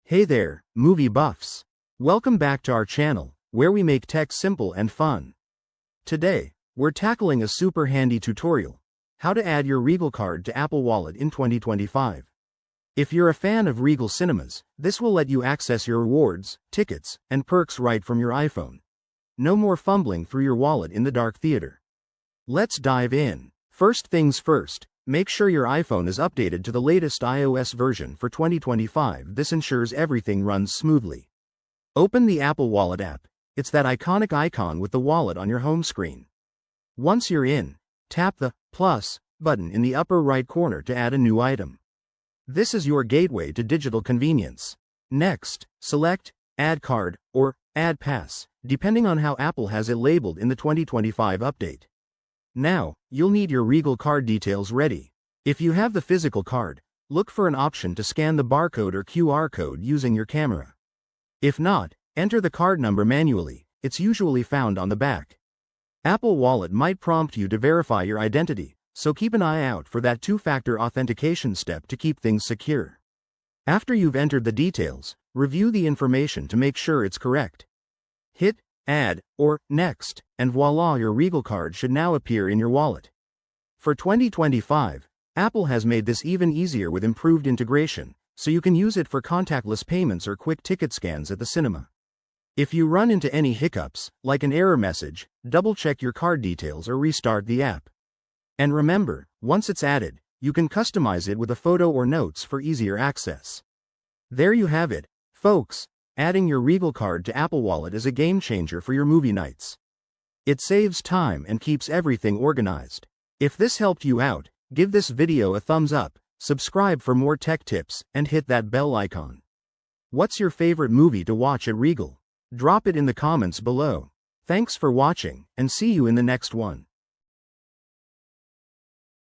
Hey there, movie buffs. Welcome back to our channel, where we make tech simple and fun. Today, we're tackling a super handy tutorial: how to add your Regal card to Apple Wallet in 2025. If you're a fan of Regal cinemas, this will let you access your rewards, tickets, and perks right from your iPhone. No more fumbling through your wallet in the dark theater. Let's dive in. First things first, make sure your iPhone is updated to the latest iOS version for 2025. This ensures everything runs smoothly. Open the Apple Wallet app. It's that iconic icon with the wallet on your home screen. Once you're in, tap the plus button in the upper right corner to add a new item. This is your gateway to digital convenience. Next, select Add Card or Add Pass, depending on how Apple has it labeled in the 2025 update. Now, you'll need your Regal card details ready. If you have the physical card, look for an option to scan the barcode or QR code using your camera. If not, enter the card number manually. It's usually found on the back. Apple Wallet might prompt you to verify your identity, so keep an eye out for that two-factor authentication step to keep things secure. After you've entered the details, review the information to make sure it's correct. Hit Add or Next, and voila, your Regal card should now appear in your wallet. For 2025, Apple has made this even easier with improved integration, so you can use it for contactless payments or quick ticket scans at the cinema. If you run into any hiccups, like an error message, double-check your card details or restart the app. And remember, once it's added, you can customize it with a photo or notes for easier access. There you have it, folks. Adding your Regal card to Apple Wallet is a game changer for your movie nights. It saves time and keeps everything organized. If this helped you out, give this video a thumbs up, subscribe for more tech tips, and hit that bell icon. What's your favorite movie to watch at Regal? Drop it in the comments below. Thanks for watching, and see you in the next one.